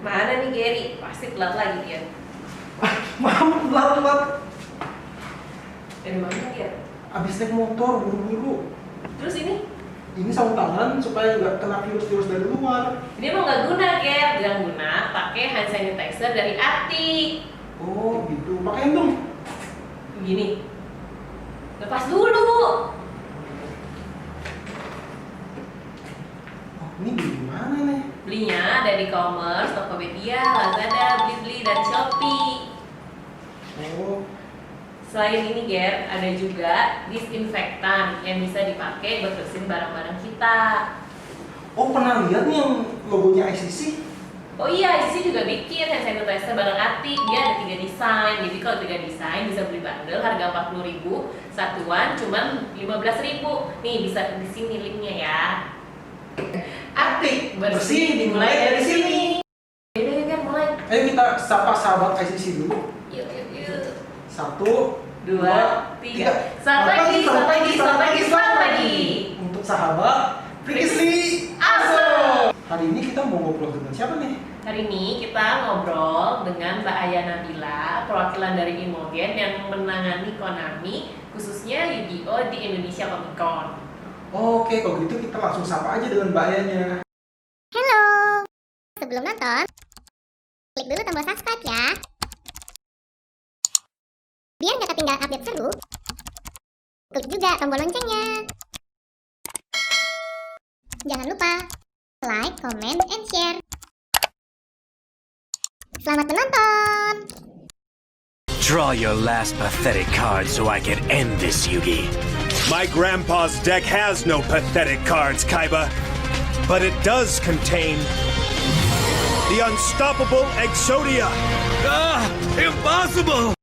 Mana nih Gary? Pasti telat lagi dia. Maaf, telat. Dari mana dia? Abis naik motor, buru-buru. Terus ini? Ini sarung tangan supaya nggak kena virus-virus dari luar. Dia emang nggak guna, Ger. Yang guna pakai hand sanitizer dari Atik. Oh gitu, pakein dong. Begini. Lepas dulu. Oh, ini di mana nih? Belinya ada di e-commerce, Tokopedia, Lazada, Blibli, dan Shopee. Oh, Selain ini, Ger, ada juga disinfektan yang bisa dipakai buat bersihin barang-barang kita. oh pernah lihat nih yang logonya ICC? Oh iya, ICC juga bikin hand sanitizer bareng Atik. Dia ada 3 desain. Jadi kalau 3 desain bisa beli bundle harga 40.000, satuan cuman 15.000. Nih bisa di sini linknya ya. Atik bersih dimulai dari sini. Yaudah ya, Ger, mulai. Ayo kita sapa sahabat ICC dulu. Yuk, yuk, yuk. 1, 2, 3. Selamat pagi, selamat pagi, selamat pagi, selamat pagi. Untuk sahabat Prikisli Aso. Hari ini kita mau ngobrol dengan siapa nih? Hari ini kita ngobrol dengan Mbak Aya Nabila, perwakilan dari Imogen yang menangani Konami, khususnya Yu-Gi-Oh di Indonesia Comic Con. Oke, kalau gitu kita langsung sapa aja dengan Mbak Ayanya. Halo. Sebelum nonton, klik dulu tombol subscribe ya. Biar nggak ketinggalan update seru, klik juga tombol loncengnya. Jangan lupa like, comment, and share. Selamat menonton! Draw your last pathetic card so I can end this, Yugi. My grandpa's deck has no pathetic cards, Kaiba. But it does contain the unstoppable Exodia. Ah! Impossible!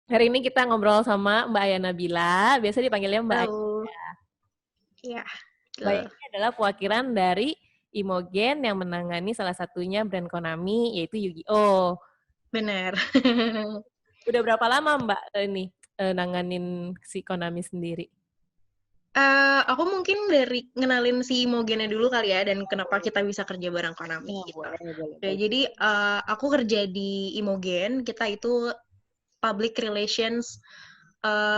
Hari ini kita ngobrol sama Mbak Aya Nabila, biasa dipanggilnya Mbak Aya. Halo. Iya. Mbak Aya ini adalah perwakilan dari Imogen yang menangani salah satunya brand Konami, yaitu Yu-Gi-Oh. Benar. Udah berapa lama Mbak ini nanganin si Konami sendiri? Aku mungkin dari ngenalin si Imogennya dulu kali ya, dan kenapa kita bisa kerja bareng Konami gitu. Oke, jadi aku kerja di Imogen, kita itu public relations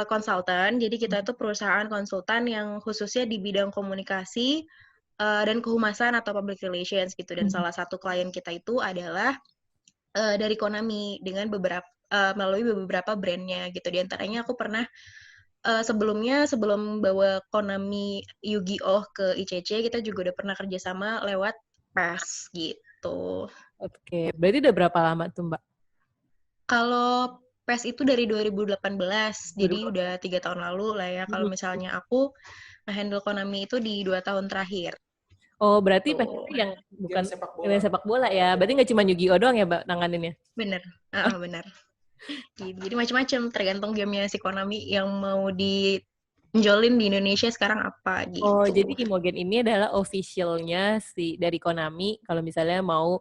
consultant. Jadi kita itu perusahaan konsultan yang khususnya di bidang komunikasi dan kehumasan atau public relations gitu. Dan salah satu klien kita itu adalah dari Konami dengan melalui beberapa brandnya gitu. Di antaranya aku pernah sebelumnya sebelum bawa Konami Yu-Gi-Oh ke ICC, kita juga udah pernah kerjasama lewat PES gitu. Oke, berarti udah berapa lama tuh Mbak? Kalau PES itu dari 2018, jadi udah 3 tahun lalu lah ya. Kalau misalnya aku handle Konami itu di 2 tahun terakhir. Oh, berarti Tuh. PES itu yang bukan sepak bola. yang sepak bola ya? Berarti nggak cuma Yu-Gi-Oh doang ya Mbak nanganinnya? Bener, bener. Jadi macam-macam, tergantung gamenya si Konami yang mau dijualin di Indonesia sekarang apa gitu. Oh, jadi Imogen ini adalah officialnya dari Konami kalau misalnya mau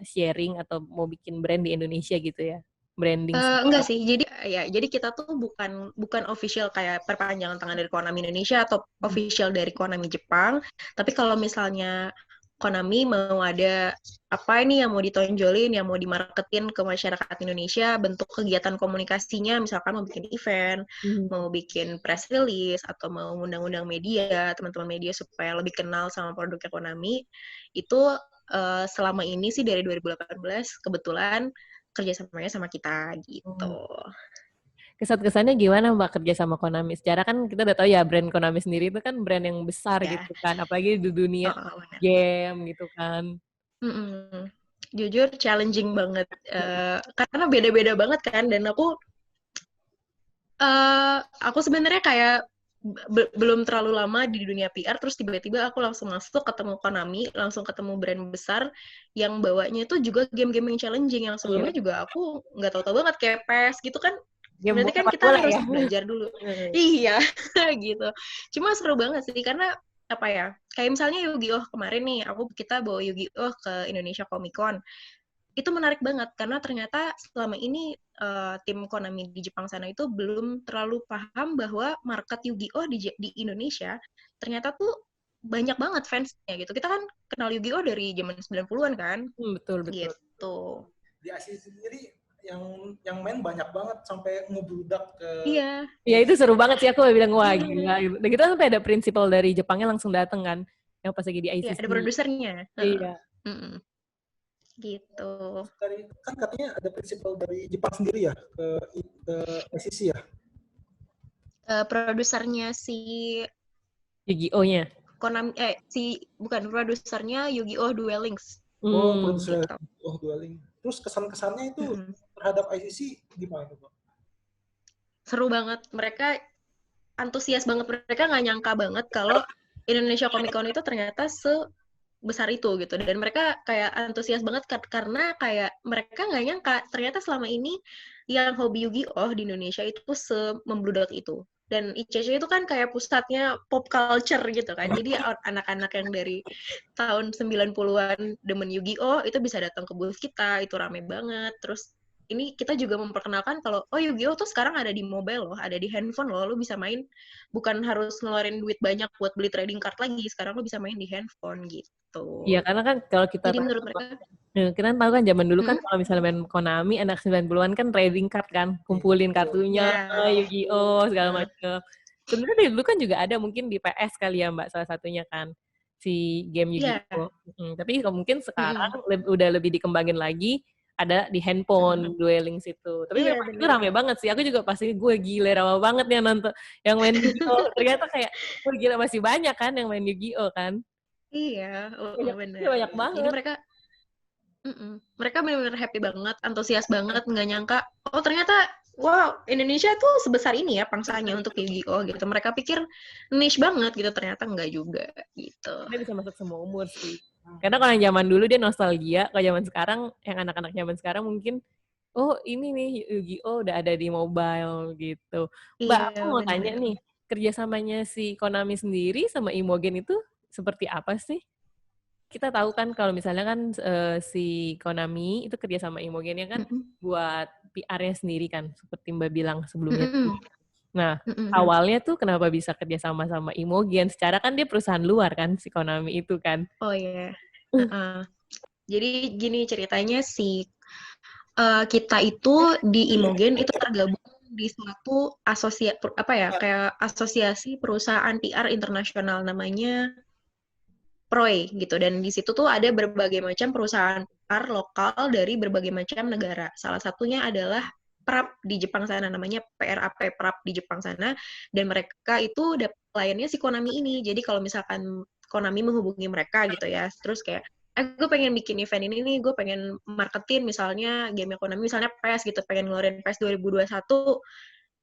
sharing atau mau bikin brand di Indonesia gitu ya? Branding. Enggak sih, jadi kita tuh bukan official kayak perpanjangan tangan dari Konami Indonesia atau official dari Konami Jepang. Tapi kalau misalnya Konami mau ada apa ini yang mau ditonjolin, yang mau dimarketin ke masyarakat Indonesia, bentuk kegiatan komunikasinya, misalkan mau bikin event, mau bikin press release, atau mau undang-undang media, teman-teman media supaya lebih kenal sama produknya Konami, itu selama ini sih dari 2018 kebetulan kerjasamanya sama kita gitu. Kesan-kesannya gimana Mbak kerja sama Konami? Secara kan kita udah tahu ya brand Konami sendiri itu kan brand yang besar gitu kan, apalagi di dunia game gitu kan. Jujur challenging banget, karena beda-beda banget kan, dan aku sebenarnya kayak belum terlalu lama di dunia PR, terus tiba-tiba aku langsung masuk ketemu Konami, langsung ketemu brand besar yang bawanya itu juga game-game yang challenging, yang sebelumnya juga aku nggak tahu-tahu banget, kayak PES gitu kan. Berarti kan kita harus belajar dulu. Iya, gitu. Cuma seru banget sih, karena apa ya, kayak misalnya Yu-Gi-Oh kemarin nih, kita bawa Yu-Gi-Oh ke Indonesia Comic Con. Itu menarik banget, karena ternyata selama ini tim Konami di Jepang sana itu belum terlalu paham bahwa market Yu-Gi-Oh di Indonesia ternyata tuh banyak banget fansnya gitu. Kita kan kenal Yu-Gi-Oh dari zaman 90-an kan. Betul. Gitu. Di ICC sendiri yang main banyak banget sampai ngebludak ke. Iya. Ya itu seru banget sih, aku bilang wah gila. Dan kita sampai ada prinsipal dari Jepangnya langsung dateng kan, yang pas lagi di ICC. Iya, ada produsernya. Iya. Gitu. Kan katanya ada prinsipal dari Jepang sendiri ya ke ICC ya. Produsernya si Yu-Gi-Oh-nya. Konami bukan produsernya Yu-Gi-Oh Duel Links. Produser gitu. Dueling. Terus kesan-kesannya itu terhadap ICC gimana tuh? Seru banget. Mereka antusias banget. Mereka nggak nyangka banget kalau Indonesia Comic Con itu ternyata sebesar itu gitu. Dan mereka kayak antusias banget karena kayak mereka nggak nyangka ternyata selama ini yang hobi Yu-Gi-Oh di Indonesia itu membludak itu. Dan ICC itu kan kayak pusatnya pop culture gitu kan. Jadi anak-anak yang dari tahun 90-an demen Yu-Gi-Oh itu bisa datang ke booth kita, itu rame banget. Terus ini kita juga memperkenalkan kalau Yu-Gi-Oh tuh sekarang ada di mobile loh, ada di handphone loh, lu bisa main, bukan harus ngeluarin duit banyak buat beli trading card lagi, sekarang lu bisa main di handphone gitu. Iya, karena kan kalau kita jadi menurut mereka kita tahu kan zaman dulu kan kalau misalnya main Konami anak 90-an kan trading card kan, kumpulin kartunya, Yu-Gi-Oh segala macam. Sebenarnya dari dulu kan juga ada mungkin di PS kali ya Mbak, salah satunya kan si game Yu-Gi-Oh. Tapi mungkin sekarang udah lebih dikembangin lagi, ada di handphone Duel Links itu. Tapi memang itu rame banget sih. Aku juga pasti gue gila rame banget nih nonton yang main Yu-Gi-Oh. Ternyata kayak gila masih banyak kan yang main Yu-Gi-Oh kan. Iya, bener. Banyak banget. Jadi mereka benar-benar happy banget, antusias banget, nggak nyangka, oh ternyata, wow, Indonesia tuh sebesar ini ya pangsanya untuk Yu-Gi-Oh gitu. Mereka pikir niche banget gitu, ternyata nggak juga gitu. Dia bisa masuk semua umur sih. Karena kalau yang zaman dulu dia nostalgia, kalau zaman sekarang, yang anak-anak zaman sekarang mungkin, oh ini nih Yu-Gi-Oh udah ada di mobile gitu. Mbak, aku mau tanya nih, kerjasamanya si Konami sendiri sama Imogen itu seperti apa sih? Kita tahu kan kalau misalnya kan si Konami itu kerja sama Imogennya kan buat PR-nya sendiri kan, seperti Mbak bilang sebelumnya. Nah, awalnya tuh kenapa bisa kerja sama Imogen? Secara kan dia perusahaan luar kan, si Konami itu kan. Oh iya. Jadi gini ceritanya kita itu di Imogen itu tergabung di suatu asosiasi perusahaan PR internasional namanya PROE gitu, dan di situ tuh ada berbagai macam perusahaan PR lokal dari berbagai macam negara. Salah satunya adalah PRAP di Jepang sana, namanya PRAP, PRAP di Jepang sana, dan mereka itu kliennya si Konami ini. Jadi kalau misalkan Konami menghubungi mereka gitu ya, terus kayak, gue pengen bikin event ini nih, gue pengen marketin misalnya game Konami, misalnya PES gitu, pengen ngeluarin PES 2021,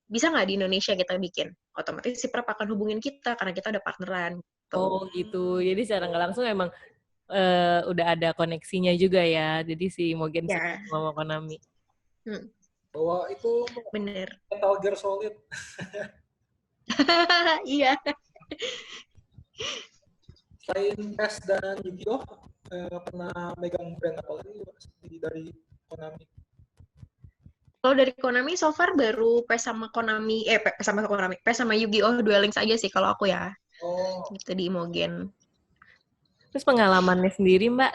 bisa nggak di Indonesia kita bikin? Otomatis si PRAP akan hubungin kita, karena kita udah partneran. Oh gitu, jadi secara nggak langsung emang udah ada koneksinya juga ya, jadi si Imogen sama Konami. Bahwa itu bener. Metal Gear Solid. Iya. Selain PES dan Yu-Gi-Oh, pernah megang brand apa lagi dari Konami? Kalau dari Konami so far baru PES sama Yu-Gi-Oh Duel Links aja sih kalau aku ya. Gitu di Imogen. Terus pengalamannya sendiri Mbak,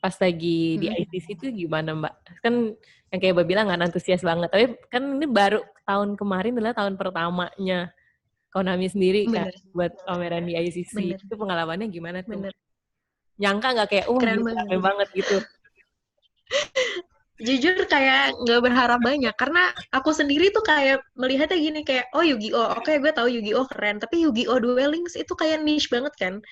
pas lagi di ICC itu gimana Mbak? Kan yang kayak Mbak bilang nggak antusias banget, tapi kan ini baru tahun kemarin adalah tahun pertamanya Konami sendiri kan buat pameran di ICC. Itu pengalamannya gimana tuh? Nyangka nggak kayak, keren banget gitu? Jujur kayak nggak berharap banyak, karena aku sendiri tuh kayak melihatnya gini, kayak Yu-Gi-Oh, oke, gue tahu Yu-Gi-Oh keren, tapi Yu-Gi-Oh Duel Links itu kayak niche banget kan.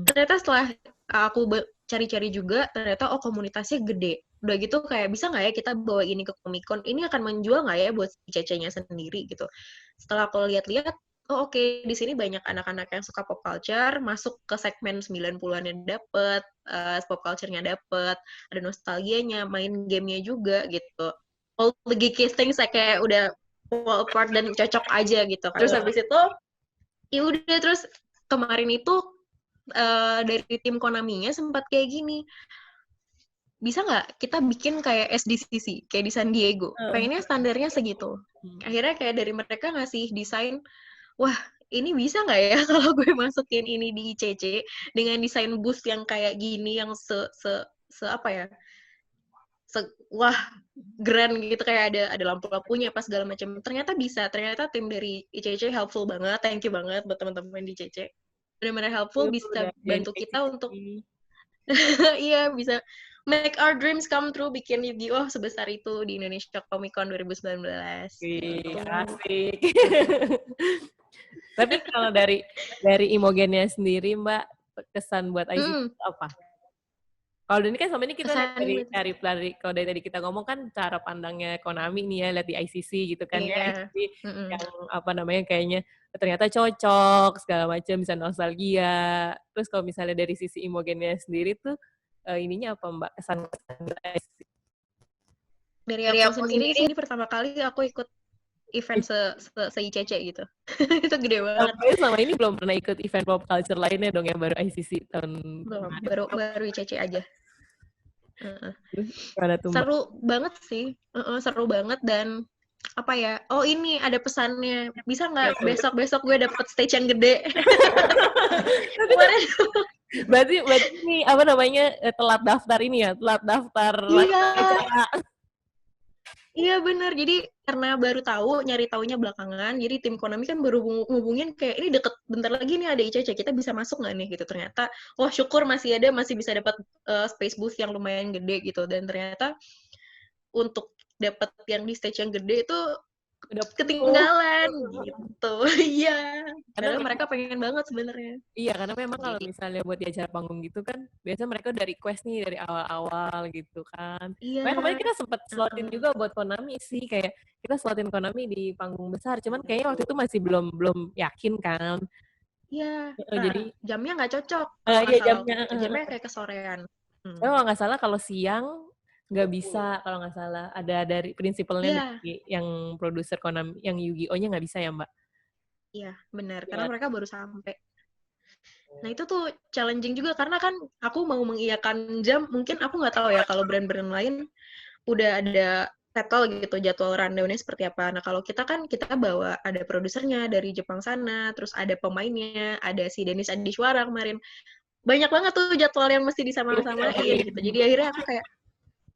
Ternyata setelah aku cari-cari juga, ternyata komunitasnya gede. Udah gitu kayak, bisa nggak ya kita bawa ini ke Comic Con, ini akan menjual nggak ya buat ICC-nya sendiri gitu. Setelah aku lihat-lihat, oke, di sini banyak anak-anak yang suka pop culture, masuk ke segmen 90-an yang dapet, pop culture-nya dapet, ada nostalgianya, main gamenya juga gitu. All the geeky things kayak udah fall apart dan cocok aja gitu. Terus habis itu, ya udah, terus kemarin itu dari tim Konami-nya sempat kayak gini, bisa nggak kita bikin kayak SDCC, kayak di San Diego, pengennya standarnya segitu. Akhirnya kayak dari mereka ngasih desain, wah ini bisa nggak ya kalau gue masukin ini di ICC dengan desain booth yang kayak gini, yang apa ya, wah grand gitu, kayak ada lampu-lampunya pas segala macam. Ternyata bisa, ternyata tim dari ICC helpful banget, thank you banget buat teman-teman di ICC. Benar-benar helpful, bisa bantu kita untuk iya, bisa make our dreams come true, bikin Yu-Gi-Oh sebesar itu di Indonesia Comic Con 2019. Asik. Tapi kalau dari Imogennya sendiri, Mbak, kesan buat ICC apa? Kalau ini kan sama ini kita dari kalau dari tadi kita ngomong kan cara pandangnya Konami nih ya, lihat di ICC gitu kan ya. Jadi yang apa namanya, kayaknya ternyata cocok segala macam, bisa nostalgia. Terus kalau misalnya dari sisi Imogennya sendiri tuh ininya apa, Mbak, kesan ICC? Dari aku sendiri sih, ini pertama kali aku ikut event se-ICC gitu. Itu gede banget. Selama ini belum pernah ikut event pop culture lainnya dong, yang baru ICC tahun belum, baru ICC aja. Tuh, seru banget sih, seru banget. Dan apa ya, oh ini ada pesannya, bisa nggak besok gue dapet stage yang gede. berarti ini apa namanya, telat daftar ini ya, telat daftar. Iya bener, jadi karena baru tahu, nyari taunya belakangan, jadi tim Konami kan baru ngubungin kayak ini deket, bentar lagi nih ada ICC, kita bisa masuk nggak nih gitu. Ternyata wah syukur masih bisa dapat space booth yang lumayan gede gitu. Dan ternyata untuk dapat yang di stage yang gede itu udah ketinggalan gitu. Iya, karena mereka pengen banget sebenarnya. Iya, karena memang kalau misalnya buat di acara panggung gitu kan, biasanya mereka udah request nih dari awal-awal gitu kan. Iya. Kemarin kita sempat slotin juga buat Konami sih, kayak kita slotin Konami di panggung besar, cuman kayaknya waktu itu masih belum yakin kan. Iya. Jadi jamnya nggak cocok. Iya, jamnya kayak kesorean. Kalau nggak salah kalau siang nggak bisa, kalau nggak salah ada dari prinsipalnya yang produser Konami, yang Yu-Gi-Oh-nya nggak bisa ya, Mbak? Iya benar, karena mereka baru sampai. Nah itu tuh challenging juga, karena kan aku mau mengiyakan jam, mungkin aku nggak tahu ya kalau brand-brand lain udah ada settle gitu jadwal rundown-nya seperti apa. Nah kalau kita kan kita bawa ada produsernya dari Jepang sana, terus ada pemainnya, ada si Denis Adiswara kemarin, banyak banget tuh jadwal yang mesti disama-samain gitu. Jadi akhirnya aku kayak,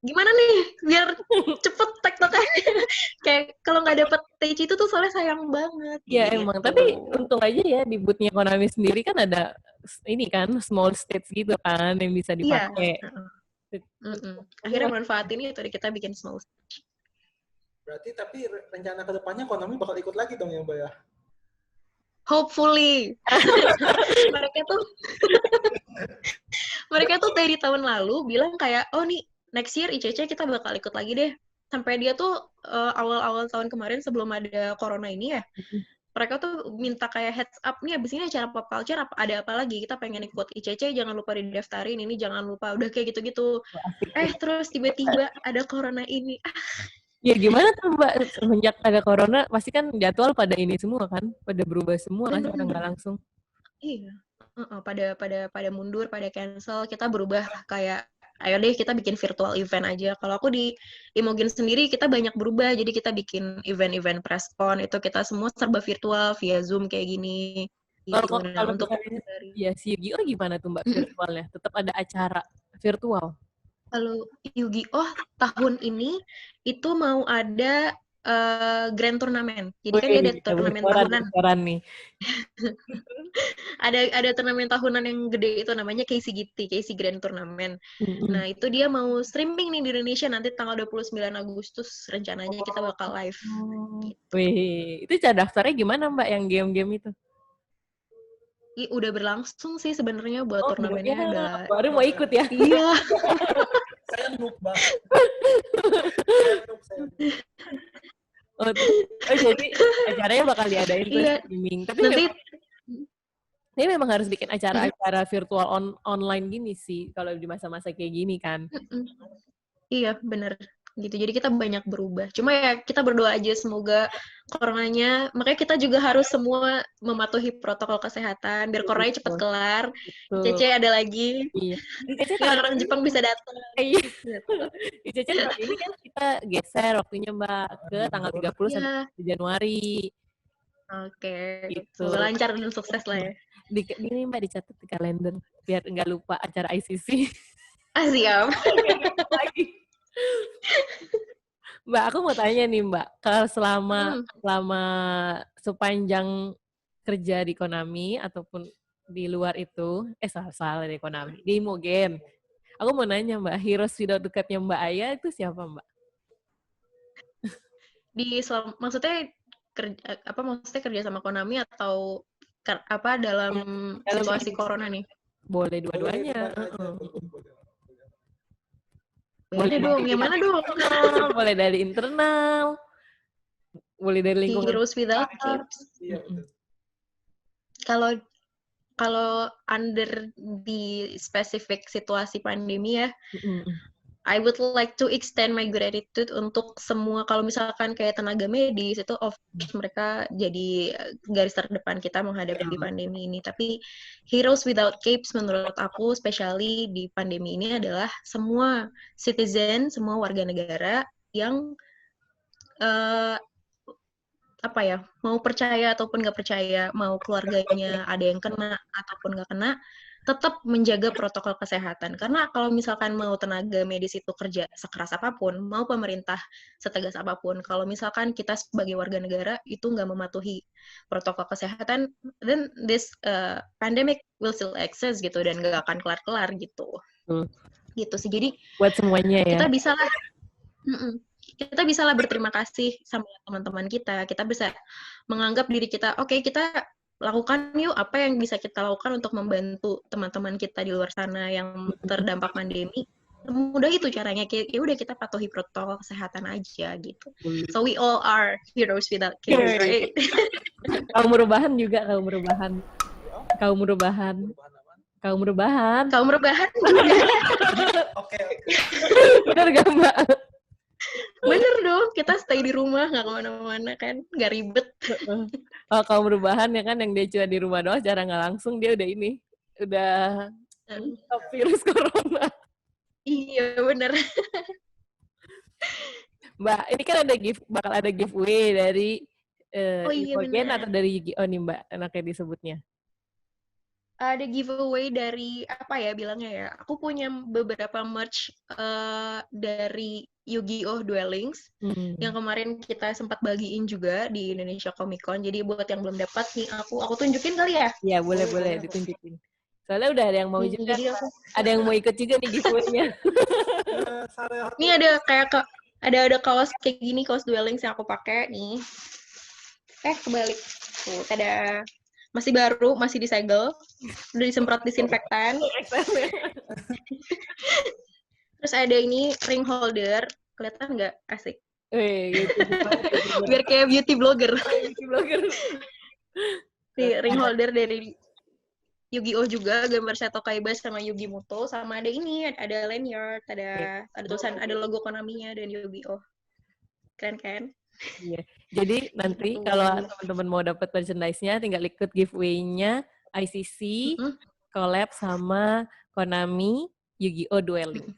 gimana nih biar cepet tektokannya. Kayak kalau nggak dapet stage itu tuh soalnya sayang banget. Iya gitu. Emang, tapi untung aja ya di booth-nya Konami sendiri kan ada ini kan small stage gitu kan yang bisa dipakai. Akhirnya manfaatin itu, kita bikin small stage. Berarti tapi rencana kedepannya Konami bakal ikut lagi dong ya, Mbak ya? Hopefully. mereka tuh dari tahun lalu bilang kayak, oh nih next year ICC kita bakal ikut lagi deh. Sampai dia tuh awal-awal tahun kemarin sebelum ada corona ini ya, mereka tuh minta kayak heads up nih, abis ini acara pop culture ada apa lagi, kita pengen ikut ICC, jangan lupa didaftarin, ini jangan lupa, udah kayak gitu-gitu. Terus tiba-tiba ada corona ini. Ya gimana tuh Mbak, semenjak ada corona pasti kan jadwal pada ini semua kan, pada berubah semua kan, sekarang nggak langsung. Iya, pada mundur, pada cancel, kita berubah kayak, ayo deh kita bikin virtual event aja. Kalau aku di Imogen sendiri kita banyak berubah, jadi kita bikin event-event press con, itu kita semua serba virtual via Zoom kayak gini. Kalau untuk ya si Yu-Gi-Oh gimana tuh Mbak virtualnya? Tetap ada acara virtual? Kalau Yu-Gi-Oh tahun ini itu mau ada grand turnamen. Jadi kan dia ada turnamen tahunan. Nih. ada turnamen tahunan yang gede itu namanya KCGT, KC Grand Tournament. Nah, itu dia mau streaming nih di Indonesia nanti tanggal 29 Agustus rencananya kita bakal live. Gitu. Wih, itu cara daftarnya gimana Mbak yang game-game itu? Udah berlangsung sih sebenarnya buat turnamennya. Baru mau ikut ya? Iya. Saya noob banget. Jadi acaranya bakal diadain streaming. Tapi nanti ini memang harus bikin acara-acara virtual online gini sih kalau di masa-masa kayak gini kan. Iya, benar. Gitu. Jadi kita banyak berubah. Cuma ya kita berdoa aja semoga coronanya, makanya kita juga harus semua mematuhi protokol kesehatan biar coronanya cepat kelar. Cece ada lagi. Iya. Biar orang Jepang bisa datang. Iya. Cece ini kan kita geser waktunya Mbak ke tanggal 30 sampai Januari. Oke. Gitu. Semoga lancar dan sukses lah ya. Ini Mbak dicatat di kalender biar nggak lupa acara ICC. Siap. Lagi. Mbak, aku mau tanya nih Mbak, kalau selama sepanjang kerja di Konami ataupun di luar itu, salah di Konami, di Imogen. Aku mau nanya Mbak, heroes without dekatnya Mbak Aya itu siapa Mbak? Maksudnya kerja sama Konami atau dalam situasi corona nih? Boleh dua-duanya. Boleh dong, yang mana dong? Boleh dari internal, boleh dari lingkungan. Heroes without capes. Iya, betul. Kalau under di specific situasi pandemi ya, I would like to extend my gratitude untuk semua, kalau misalkan kayak tenaga medis itu of course mereka jadi garis terdepan kita menghadapi pandemi ini. Tapi heroes without capes menurut aku, especially di pandemi ini adalah semua citizen, semua warga negara yang mau percaya ataupun nggak percaya, mau keluarganya ada yang kena ataupun nggak kena, tetap menjaga protokol kesehatan. Karena kalau misalkan mau tenaga medis itu kerja sekeras apapun, mau pemerintah setegas apapun, kalau misalkan kita sebagai warga negara itu nggak mematuhi protokol kesehatan, then this pandemic will still exist gitu, dan nggak akan kelar-kelar gitu. Gitu sih. Jadi buat semuanya ya. Kita bisa lah berterima kasih sama teman-teman kita. Kita bisa menganggap diri kita, oke, kita lakukan yuk apa yang bisa kita lakukan untuk membantu teman-teman kita di luar sana yang terdampak pandemi. Mudah itu caranya. Ya udah, kita patuhi protokol kesehatan aja gitu. So we all are heroes without capes, right? Kaum merubahan juga, kaum merubahan. Oke. Benar gak Mbak? Bener dong, kita stay di rumah, nggak kemana-mana kan, nggak ribet. Kalau kaum merubahan ya kan, yang dia cuma di rumah doang, secara nggak langsung dia udah stop virus corona. Iya bener. Mbak, ini kan bakal ada giveaway dari Imogen bener. atau dari Yu-Gi-Oh nih Mbak, enaknya disebutnya. Ada giveaway dari apa ya bilangnya ya? Aku punya beberapa merch dari Yu-Gi-Oh Duel Links yang kemarin kita sempat bagiin juga di Indonesia Comic Con. Jadi buat yang belum dapat nih, aku tunjukin kali ya? Iya, boleh ditunjukin. Soalnya udah ada yang mau juga. Ada yang mau ikut juga nih giveaway-nya. Ini ada kayak ada kaos kayak gini, kaos Duel Links yang aku pakai nih. Kebalik. Tuh, ada masih baru, masih disegel, udah disemprot disinfektan. Terus ada ini ring holder, kelihatan nggak? Asik. Gitu. Biar kayak beauty blogger. Nih, ring holder dari Yu-Gi-Oh juga, gambar Seto Kaiba sama Yugi Muto, sama ada ini, ada lanyard, ada tulisan, ada logo Konami-nya dan Yu-Gi-Oh. Keren kan? Iya. Jadi nanti kalau teman-teman mau dapat merchandise-nya, tinggal ikut giveaway-nya ICC collab sama Konami Yu-Gi-Oh Duel Links.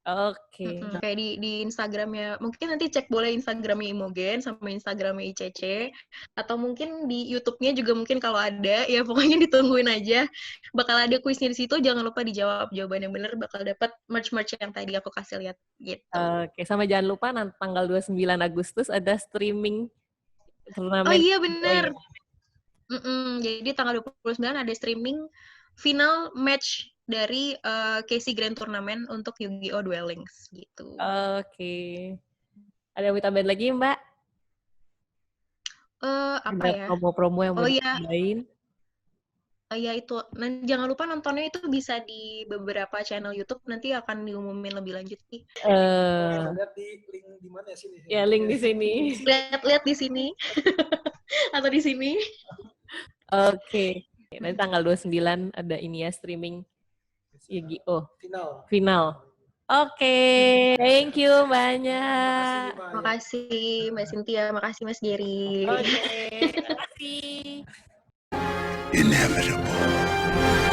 Oke. Kayak di Instagramnya, mungkin nanti cek boleh Instagramnya Imogen sama Instagramnya ICC, atau mungkin di YouTube-nya juga mungkin kalau ada, ya pokoknya ditungguin aja. Bakal ada kuisnya di situ, jangan lupa dijawab jawaban yang benar, bakal dapat merch-merch yang tadi aku kasih lihat gitu. Oke, sama jangan lupa nanti tanggal 29 Agustus ada streaming turnamen. Oh iya benar. Jadi tanggal 29 ada streaming final match dari Casey Grand Tournament untuk Yu-Gi-Oh Duel Links gitu. Oke. Ada yang mau tambahin lagi Mbak? Apa ada ya? Promo-promo yang mau ditambahin? Ya itu. Nah, jangan lupa nontonnya itu bisa di beberapa channel YouTube, nanti akan diumumin lebih lanjut nih. Lihat di link di mana sini? Ya, link di sini. Lihat di sini. Atau di sini. Oke. Nanti tanggal 29 ada ini ya, streaming Yu-Gi-Oh! Final. Oke. Thank you banyak. Makasih Mbak Cynthia, makasih Mas Gary. Oke. Terima kasih. Inevitable.